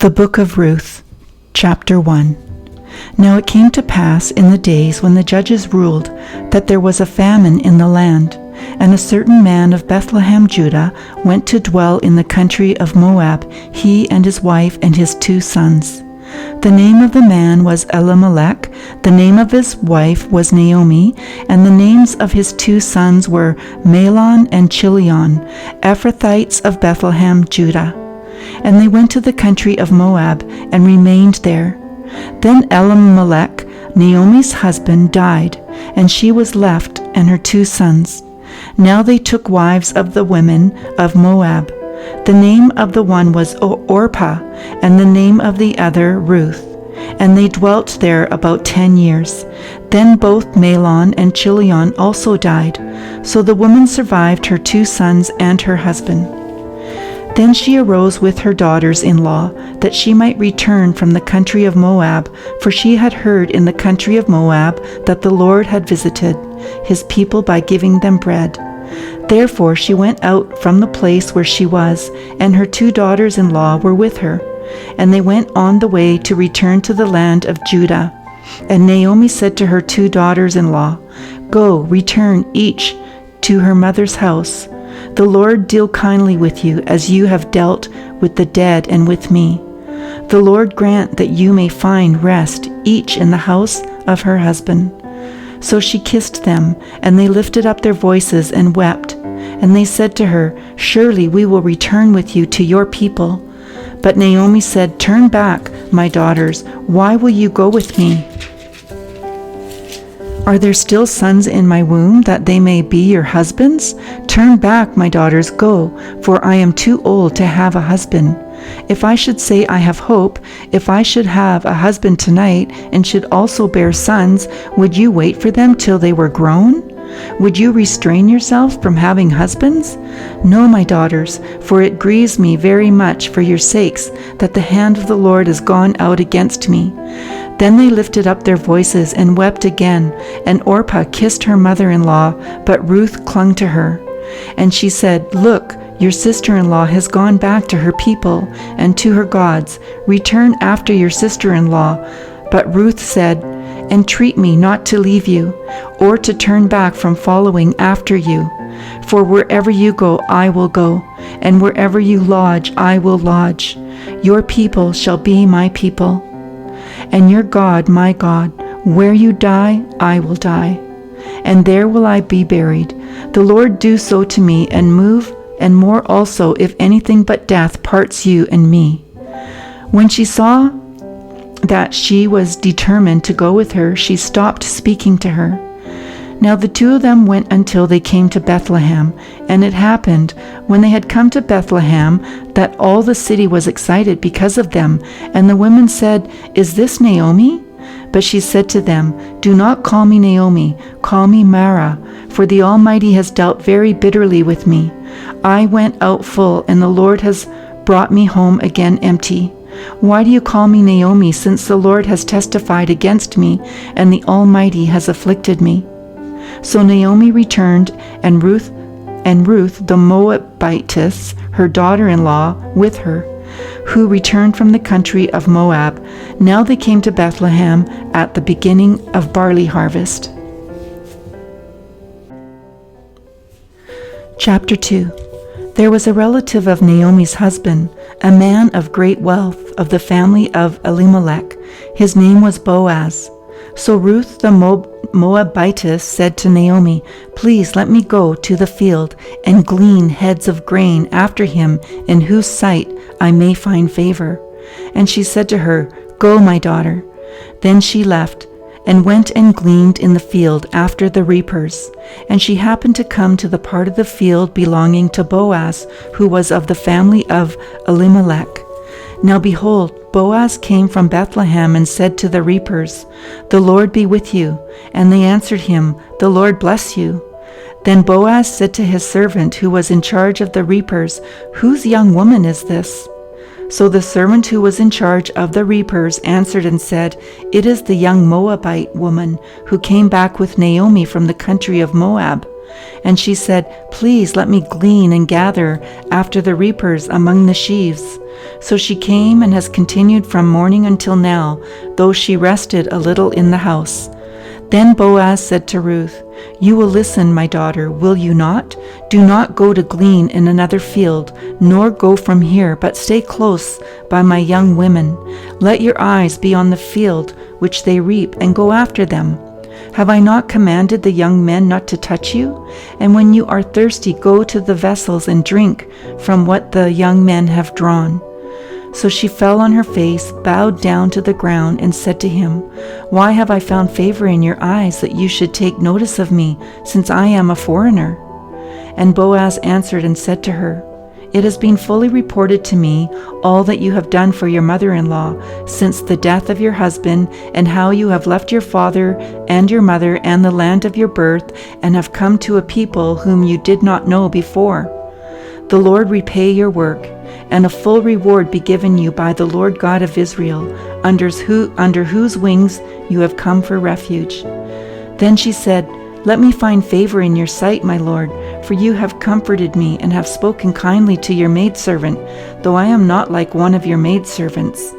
The Book of Ruth, Chapter 1. Now it came to pass in the days when the judges ruled that there was a famine in the land, and a certain man of Bethlehem, Judah, went to dwell in the country of Moab, he and his wife and his 2 sons. The name of the man was Elimelech, the name of his wife was Naomi, and the names of his 2 sons were Mahlon and Chilion, Ephrathites of Bethlehem, Judah. And they went to the country of Moab, and remained there. Then Elimelech, Naomi's husband, died, and she was left, and her 2 sons. Now they took wives of the women of Moab. The name of the one was Orpah, and the name of the other Ruth. And they dwelt there about 10 years. Then both Mahlon and Chilion also died. So the woman survived her 2 sons and her husband. Then she arose with her daughters-in-law, that she might return from the country of Moab, for she had heard in the country of Moab that the Lord had visited his people by giving them bread. Therefore she went out from the place where she was, and her 2 daughters-in-law were with her. And they went on the way to return to the land of Judah. And Naomi said to her 2 daughters-in-law, "Go, return each to her mother's house. The Lord deal kindly with you, as you have dealt with the dead and with me. The Lord grant that you may find rest, each in the house of her husband." So she kissed them, and they lifted up their voices and wept. And they said to her, "Surely we will return with you to your people." But Naomi said, "Turn back, my daughters. Why will you go with me? Are there still sons in my womb, that they may be your husbands? Turn back, my daughters, go, for I am too old to have a husband. If I should say I have hope, if I should have a husband tonight, and should also bear sons, would you wait for them till they were grown? Would you restrain yourself from having husbands? No, my daughters, for it grieves me very much for your sakes, that the hand of the Lord is gone out against me." Then they lifted up their voices and wept again, and Orpah kissed her mother-in-law, but Ruth clung to her. And she said, "Look, your sister-in-law has gone back to her people and to her gods. Return after your sister-in-law." But Ruth said, "Entreat me not to leave you, or to turn back from following after you. For wherever you go, I will go, and wherever you lodge, I will lodge. Your people shall be my people, and your God my God. Where you die, I will die, and there will I be buried. The Lord do so to me, and more also, if anything but death parts you and me." When she saw that she was determined to go with her, she stopped speaking to her. Now the 2 of them went until they came to Bethlehem. And it happened, when they had come to Bethlehem, that all the city was excited because of them. And the women said, "Is this Naomi?" But she said to them, "Do not call me Naomi, call me Mara, for the Almighty has dealt very bitterly with me. I went out full, and the Lord has brought me home again empty. Why do you call me Naomi, since the Lord has testified against me, and the Almighty has afflicted me?" So Naomi returned, and Ruth the Moabitess, her daughter-in-law, with her, who returned from the country of Moab. Now they came to Bethlehem at the beginning of barley harvest. Chapter 2. There was a relative of Naomi's husband, a man of great wealth, of the family of Elimelech. His name was Boaz. So Ruth the Moabitess said to Naomi, "Please let me go to the field and glean heads of grain after him, in whose sight I may find favor." And she said to her, "Go, my daughter." Then she left, and went and gleaned in the field after the reapers. And she happened to come to the part of the field belonging to Boaz, who was of the family of Elimelech. Now behold, Boaz came from Bethlehem and said to the reapers, "The Lord be with you." And they answered him, "The Lord bless you." Then Boaz said to his servant who was in charge of the reapers, "Whose young woman is this?" So the servant who was in charge of the reapers answered and said, "It is the young Moabite woman who came back with Naomi from the country of Moab." And she said, Please let me glean and gather after the reapers among the sheaves. So she came and has continued from morning until now, though she rested a little in the house. Then Boaz said to Ruth, You will listen, my daughter, will you not? Do not go to glean in another field, nor go from here, but stay close by my young women. Let your eyes be on the field which they reap, and go after them. Have I not commanded the young men not to touch you? And when you are thirsty, go to the vessels and drink from what the young men have drawn. So she fell on her face, bowed down to the ground, and said to him, Why have I found favor in your eyes, that you should take notice of me, since I am a foreigner? And Boaz answered and said to her, It has been fully reported to me all that you have done for your mother-in-law since the death of your husband, and how you have left your father and your mother and the land of your birth, and have come to a people whom you did not know before. The Lord repay your work, and a full reward be given you by the Lord God of Israel, under whose wings you have come for refuge. Then she said, Let me find favor in your sight, my Lord, for you have comforted me and have spoken kindly to your maidservant, though I am not like one of your maidservants.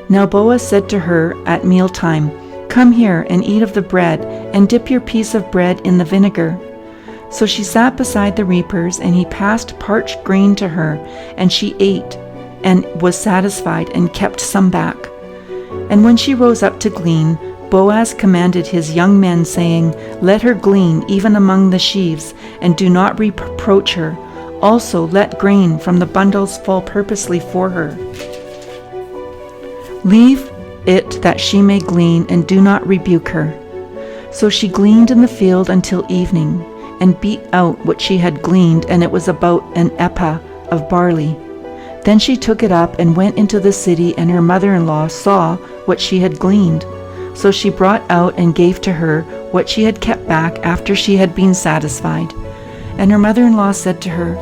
Now Boaz said to her at mealtime, Come here and eat of the bread, and dip your piece of bread in the vinegar. So she sat beside the reapers, and he passed parched grain to her, and she ate, and was satisfied, and kept some back. And when she rose up to glean, Boaz commanded his young men, saying, Let her glean even among the sheaves, and do not reproach her. Also let grain from the bundles fall purposely for her. Leave it that she may glean, and do not rebuke her. So she gleaned in the field until evening, and beat out what she had gleaned, and it was about an ephah of barley. Then she took it up and went into the city, and her mother-in-law saw what she had gleaned. So she brought out and gave to her what she had kept back after she had been satisfied. And her mother-in-law said to her,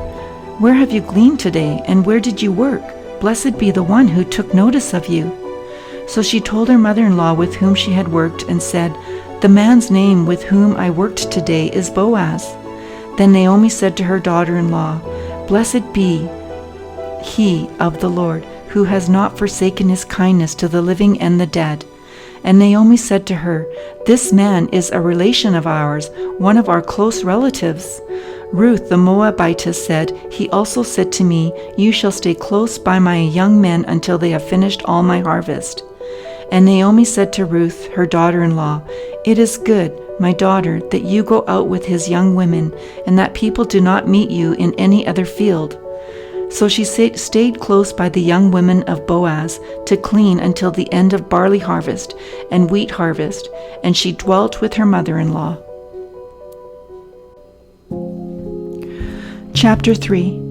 Where have you gleaned today, and where did you work? Blessed be the one who took notice of you. So she told her mother-in-law with whom she had worked, and said, The man's name with whom I worked today is Boaz. Then Naomi said to her daughter-in-law, Blessed be he of the Lord, who has not forsaken his kindness to the living and the dead. And Naomi said to her, This man is a relation of ours, one of our close relatives. Ruth the Moabitess said, He also said to me, You shall stay close by my young men until they have finished all my harvest. And Naomi said to Ruth, her daughter-in-law, It is good, my daughter, that you go out with his young women, and that people do not meet you in any other field. So she stayed close by the young women of Boaz to glean until the end of barley harvest and wheat harvest, and she dwelt with her mother-in-law. Chapter 3.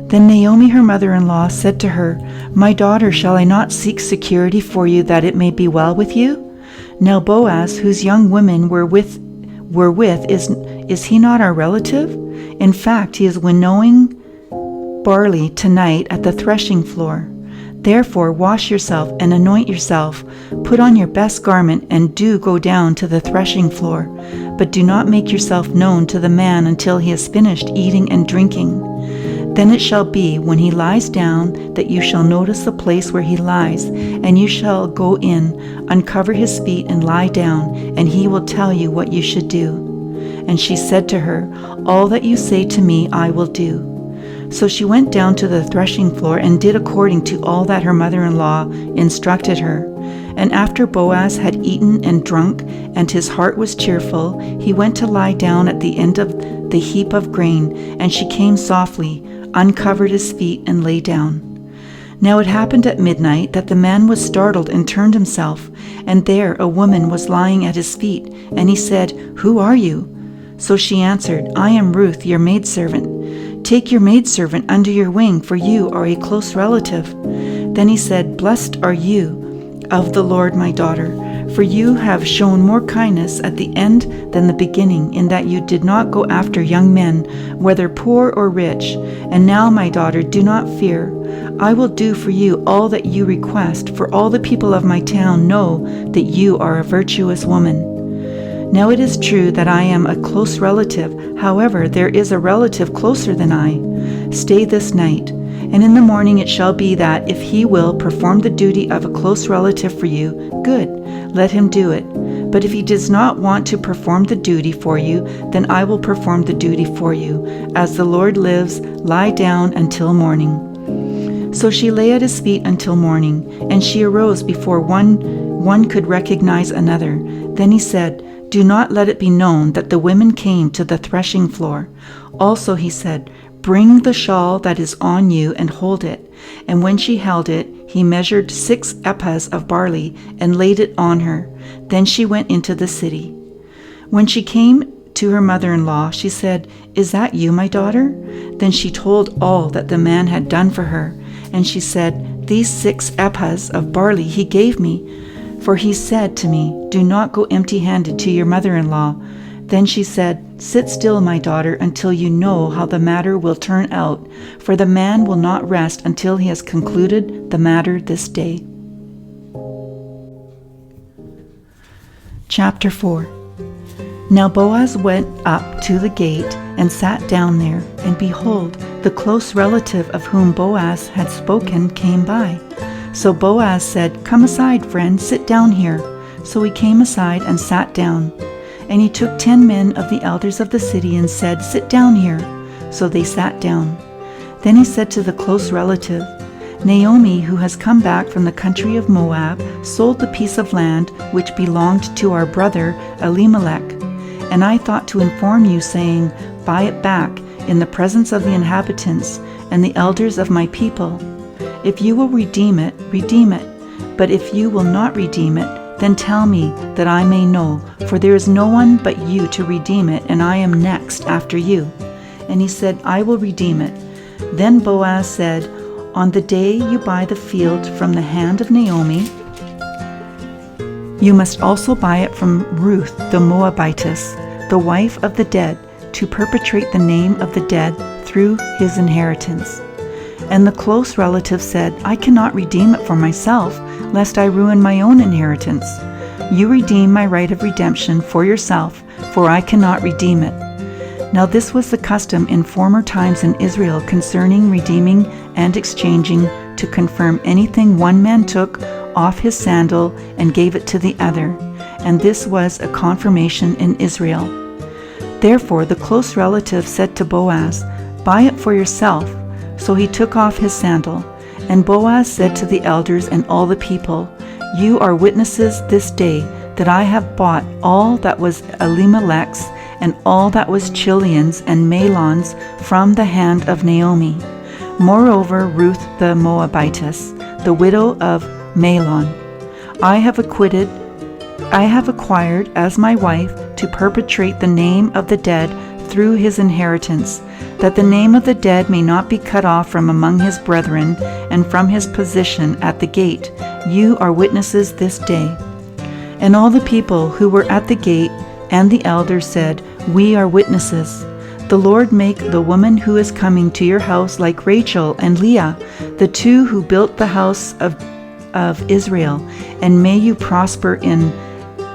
Then Naomi her mother-in-law said to her, My daughter, shall I not seek security for you, that it may be well with you? Now Boaz, whose young women were with, is he not our relative? In fact, he is winnowing barley tonight at the threshing floor. Therefore wash yourself and anoint yourself, put on your best garment, and do go down to the threshing floor. But do not make yourself known to the man until he has finished eating and drinking. Then it shall be, when he lies down, that you shall notice the place where he lies, and you shall go in, uncover his feet, and lie down, and he will tell you what you should do. And she said to her, All that you say to me I will do. So she went down to the threshing floor and did according to all that her mother-in-law instructed her. And after Boaz had eaten and drunk, and his heart was cheerful, he went to lie down at the end of the heap of grain, and she came softly, uncovered his feet, and lay down. Now it happened at midnight that the man was startled and turned himself, and there a woman was lying at his feet, and he said, Who are you? So she answered, I am Ruth, your maidservant. Take your maidservant under your wing, for you are a close relative. Then he said, Blessed are you of the Lord, my daughter, for you have shown more kindness at the end than the beginning, in that you did not go after young men, whether poor or rich. And now, my daughter, do not fear. I will do for you all that you request, for all the people of my town know that you are a virtuous woman. Now it is true that I am a close relative. However, there is a relative closer than I. Stay this night, and in the morning it shall be that if he will perform the duty of a close relative for you, good, let him do it. But if he does not want to perform the duty for you, then I will perform the duty for you. As the Lord lives, lie down until morning." So she lay at his feet until morning, and she arose before one could recognize another. Then he said, "Do not let it be known that the women came to the threshing floor." Also he said, "Bring the shawl that is on you and hold it." And when she held it, he measured 6 ephahs of barley and laid it on her. Then she went into the city. When she came to her mother-in-law, she said, "Is that you, my daughter?" Then she told all that the man had done for her. And she said, "These 6 ephahs of barley he gave me, for he said to me, 'Do not go empty-handed to your mother-in-law.'" Then she said, "Sit still, my daughter, until you know how the matter will turn out, for the man will not rest until he has concluded the matter this day." Chapter 4. Now Boaz went up to the gate and sat down there, and behold, the close relative of whom Boaz had spoken came by. So Boaz said, "Come aside, friend, sit down here." So he came aside and sat down. And he took 10 men of the elders of the city and said, "Sit down here." So they sat down. Then he said to the close relative, "Naomi, who has come back from the country of Moab, sold the piece of land which belonged to our brother Elimelech. And I thought to inform you, saying, 'Buy it back in the presence of the inhabitants and the elders of my people. If you will redeem it, redeem it. But if you will not redeem it, then tell me, that I may know, for there is no one but you to redeem it, and I am next after you.' And he said, 'I will redeem it.' Then Boaz said, 'On the day you buy the field from the hand of Naomi, you must also buy it from Ruth the Moabitess, the wife of the dead, to perpetuate the name of the dead through his inheritance.' And the close relative said, 'I cannot redeem it for myself, lest I ruin my own inheritance. You redeem my right of redemption for yourself, for I cannot redeem it.' Now this was the custom in former times in Israel concerning redeeming and exchanging, to confirm anything one man took off his sandal and gave it to the other, and this was a confirmation in Israel. Therefore the close relative said to Boaz, 'Buy it for yourself.' So he took off his sandal. And Boaz said to the elders and all the people, 'You are witnesses this day that I have bought all that was Elimelech's and all that was Chilion's and Mahlon's from the hand of Naomi. Moreover, Ruth the Moabitess, the widow of Mahlon, I have acquired as my wife to perpetuate the name of the dead through his inheritance, that the name of the dead may not be cut off from among his brethren and from his position at the gate. You are witnesses this day.' And all the people who were at the gate and the elders said, 'We are witnesses. The Lord make the woman who is coming to your house like Rachel and Leah, the 2 who built the house of Israel, and may you prosper in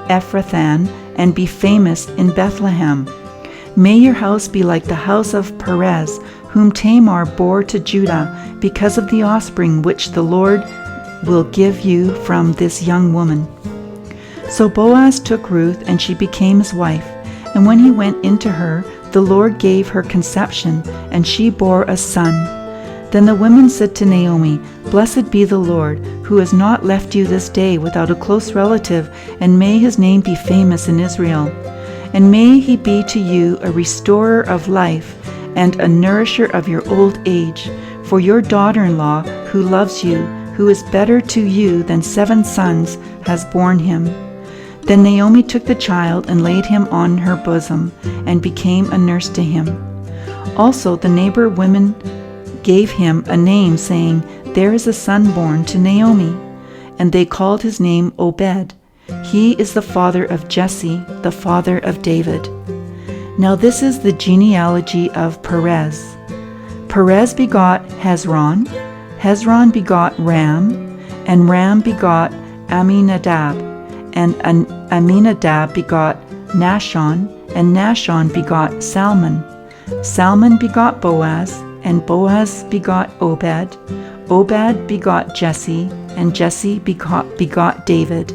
Ephrathah and be famous in Bethlehem. May your house be like the house of Perez, whom Tamar bore to Judah, because of the offspring which the Lord will give you from this young woman.' So Boaz took Ruth, and she became his wife. And when he went into her, the Lord gave her conception, and she bore a son. Then the women said to Naomi, 'Blessed be the Lord, who has not left you this day without a close relative, and may his name be famous in Israel. And may he be to you a restorer of life and a nourisher of your old age. For your daughter-in-law, who loves you, who is better to you than 7 sons, has borne him.' Then Naomi took the child and laid him on her bosom, and became a nurse to him. Also the neighbor women gave him a name, saying, 'There is a son born to Naomi.' And they called his name Obed. He is the father of Jesse, the father of David. Now this is the genealogy of Perez. Perez begot Hezron. Hezron begot Ram, and Ram begot Amminadab, and Amminadab begot Nahshon, and Nahshon begot Salmon. Salmon begot Boaz, and Boaz begot Obed. Obed begot Jesse, and Jesse begot David.